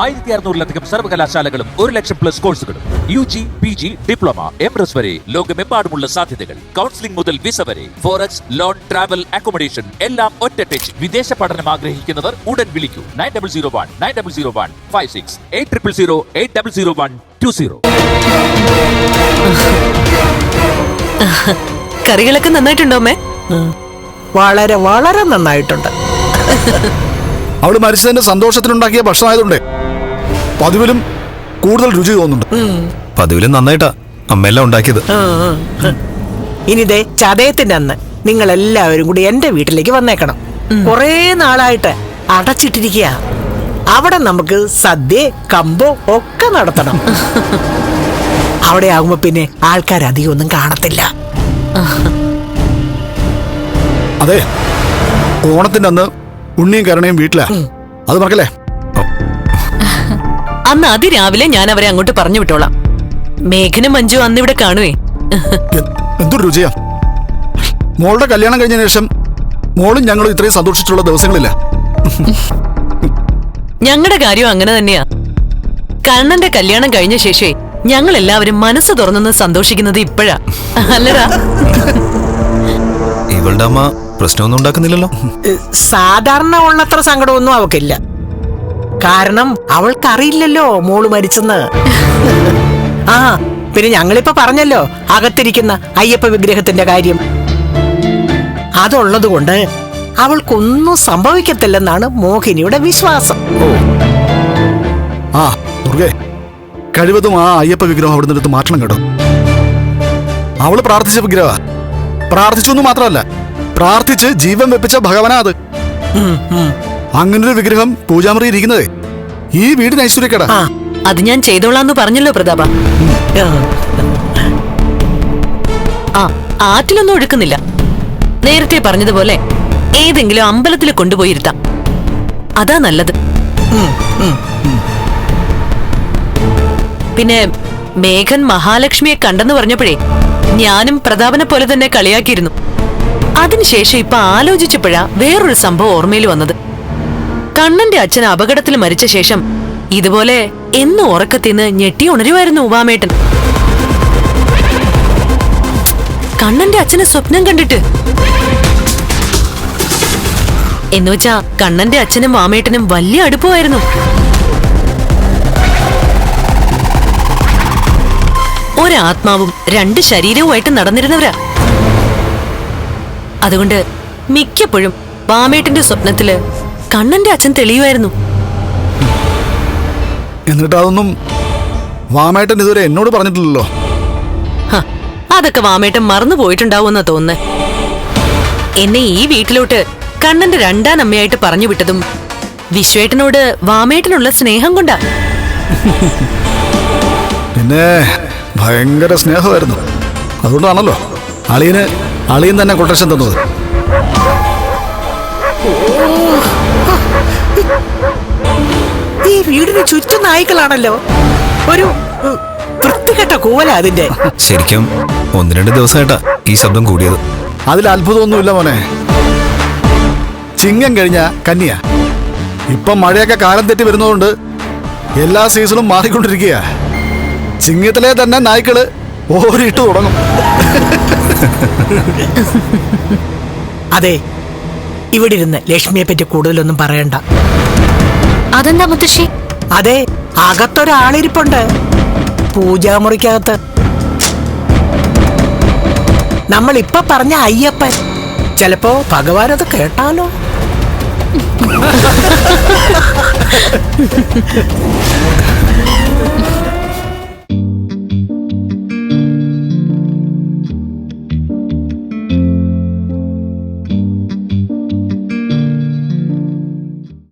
1600-ലധികം സർവകലാശാലകളും 1,00,000+ കോഴ്സുകളും UG, PG, diploma, MS വരെ ലോകമെമ്പാടുമുള്ള സാധ്യതകൾ. കൗൺസിലിംഗ് മുതൽ വിസ വരെ, ഫോറക്സ്, ലോൺ, ട്രാവൽ, അക്കോമഡേഷൻ എല്ലാം ഒറ്റ ടച്ച്. വിദേശ പഠനം ആഗ്രഹിക്കുന്നവർ ഉടൻ വിളിക്കൂ 9001 56 8000 കറികളൊക്കെ നന്നായിട്ടുണ്ടോ അമ്മേ? വളരെ വളരെ നന്നായിട്ടുണ്ട്. അവള് മരിച്ചതിന്റെ സന്തോഷത്തിനുണ്ടാക്കിയ ഭക്ഷണമായതുകൊണ്ട് പതിവിലും കൂടുതൽ രുചി തോന്നുന്നുണ്ട്. പതിവിലും നന്നായിട്ടാ അമ്മയെല്ലാം ഉണ്ടാക്കിയത്. ഇനിതേ ചതയത്തിന്റെ അന്ന് നിങ്ങൾ എല്ലാവരും കൂടി എന്റെ വീട്ടിലേക്ക് വന്നേക്കണം. കുറേ നാളായിട്ട് അടച്ചിട്ടിരിക്കുക. അവിടെ നമുക്ക് സദ്യ, കമ്പോ ഒക്കെ നടത്തണം. അവിടെ ആകുമ്പോ പിന്നെ ആൾക്കാർ അധികം ഒന്നും കാണത്തില്ല. അതെ, ഓണത്തിന്റെ അന്ന് ഉണ്ണിയും കരുണയും വീട്ടിലാ, അത് മറക്കല്ലേ. അന്ന് അതിരാവിലെ ഞാൻ അവരെ അങ്ങോട്ട് പറഞ്ഞു വിട്ടോളാം. മേഘനും മഞ്ജു അന്ന് ഇവിടെ കാണുവേ. എന്തൊരു രുചിയാ. മോളുടെ കല്യാണം കഴിഞ്ഞ ശേഷം മോളും ഞങ്ങളും ഇത്രയും സന്തോഷിച്ചുള്ള ദിവസങ്ങളില്ല. ഞങ്ങളുടെ കാര്യം അങ്ങനെ തന്നെയാ. കണ്ണന്റെ കല്യാണം കഴിഞ്ഞ ശേഷേ ഞങ്ങൾ എല്ലാവരും മനസ്സ് തുറന്നു സന്തോഷിക്കുന്നത് ഇപ്പോഴാ, അല്ലടാ? ഇവളുടെ അമ്മ പ്രശ്നമൊന്നും ഉണ്ടാക്കുന്നില്ലല്ലോ. സാധാരണ ഉള്ളത്ര സങ്കടമൊന്നും അവക്കില്ല. കാരണം അവൾക്കറിയില്ലല്ലോ മോള് മരിച്ചെന്ന്. ആ പിന്നെ ഞങ്ങളിപ്പോ പറഞ്ഞല്ലോ അകത്തിരിക്കുന്ന അയ്യപ്പ വിഗ്രഹത്തിന്റെ കാര്യം. അതുള്ളത് കൊണ്ട് അവൾക്കൊന്നും സംഭവിക്കത്തില്ലെന്നാണ് മോഹിനിയുടെ വിശ്വാസം. ആ ദുർഗേ, കഴിവതും ആ അയ്യപ്പ വിഗ്രഹം അവിടെ നിന്നെടുത്ത് മാറ്റണം കേട്ടോ. അവള് പ്രാർത്ഥിച്ച വിഗ്രഹ, പ്രാർത്ഥിച്ചു എന്ന് മാത്രമല്ല, പ്രാർത്ഥിച്ച് ജീവൻ വെപ്പിച്ച ഭഗവാനാ അത്. അങ്ങനൊരു വിഗ്രഹം പൂജാമുറി ഇരിക്കുന്നതേ ഈ വീടിന് ഐശ്വര്യക്കേടാ. അത് ഞാൻ ചെയ്തോളാന്ന് പറഞ്ഞല്ലോ പ്രതാപ. ആ ആറ്റിലൊന്നും ഒഴുക്കുന്നില്ല. നേരത്തെ പറഞ്ഞതുപോലെ ഏതെങ്കിലും അമ്പലത്തിൽ കൊണ്ടുപോയിരുത്താം, അതാ നല്ലത്. പിന്നെ മേഘൻ മഹാലക്ഷ്മിയെ കണ്ടെന്ന് പറഞ്ഞപ്പോഴേ ഞാനും പ്രതാപനെ പോലെ തന്നെ കളിയാക്കിയിരുന്നു. അതിനുശേഷം ഇപ്പൊ ആലോചിച്ചപ്പോഴാ വേറൊരു സംഭവം ഓർമ്മയിൽ വന്നത്. കണ്ണന്റെ അച്ഛൻ അപകടത്തിൽ മരിച്ച ശേഷം ഇതുപോലെ എന്നും ഉറക്കത്തിന്ന് ഞെട്ടി ഉണരുമായിരുന്നു ഉവാമേട്ടൻ. കണ്ണന്റെ അച്ഛനെ സ്വപ്നം കണ്ടിട്ട്. എന്നുവെച്ചാ കണ്ണന്റെ അച്ഛനും വാമേട്ടനും വലിയ അടുപ്പമായിരുന്നു. ഒരാത്മാവും രണ്ട് ശരീരവുമായിട്ട് നടന്നിരുന്നവരാ. അതുകൊണ്ട് മിക്കപ്പോഴും വാമേട്ടന്റെ സ്വപ്നത്തില് കണ്ണന്റെ അച്ഛൻ തെളിയുമായിരുന്നു. എന്നിട്ട് അതൊന്നും വാമേട്ടൻ ഇതുവരെ എന്നോട് പറഞ്ഞിട്ടില്ലല്ലോ. അതൊക്കെ വാമേട്ടൻ മറന്നു പോയിട്ടുണ്ടാവുമെന്നാ തോന്നുന്നേ. എന്നെ ഈ വീട്ടിലോട്ട് കണ്ണന്റെ രണ്ടാം അമ്മയായിട്ട് പറഞ്ഞു വിട്ടതും വിശ്വേട്ടനോട് വാമേട്ടനുള്ള സ്നേഹം കൊണ്ടാ. പിന്നെ ഭയങ്കര സ്നേഹമായിരുന്നു. അതുകൊണ്ടാണല്ലോ അളിയൻ തന്നെ കൊട്ടേഷൻ തന്നത്. ഈ വീടിന് ചുറ്റും നായ്ക്കളാണല്ലോ. ഒരു വൃത്തികെട്ട കൂവല അതിന്റെ. ശരിക്കും 1-2 ദിവസമായിട്ടാ ഈ ശബ്ദം കൂടിയത്. അതിൽ അത്ഭുതമൊന്നുമില്ല മോനെ. ചിങ്ങം കഴിഞ്ഞ കന്നിയ. ഇപ്പം മഴയൊക്കെ കാലം തെറ്റി വരുന്നതുകൊണ്ട് എല്ലാ സീസണും മാറിക്കൊണ്ടിരിക്കുക. ചിങ്ങത്തിലെ തന്നെ നായ്ക്കള് ഓരിട്ട് തുടങ്ങും. അതെ, ഇവിടെ ഇരുന്ന് ലക്ഷ്മിയെ പറ്റി കൂടുതലൊന്നും പറയണ്ട. അതെന്താ മുത്തശ്ശി? അതെ, അകത്തൊരാളിരിപ്പുണ്ട്, പൂജാമുറിക്കകത്ത്. നമ്മൾ ഇപ്പൊ പറഞ്ഞ അയ്യപ്പൻ. ചിലപ്പോ ഭഗവാൻ അത് കേട്ടാലോ.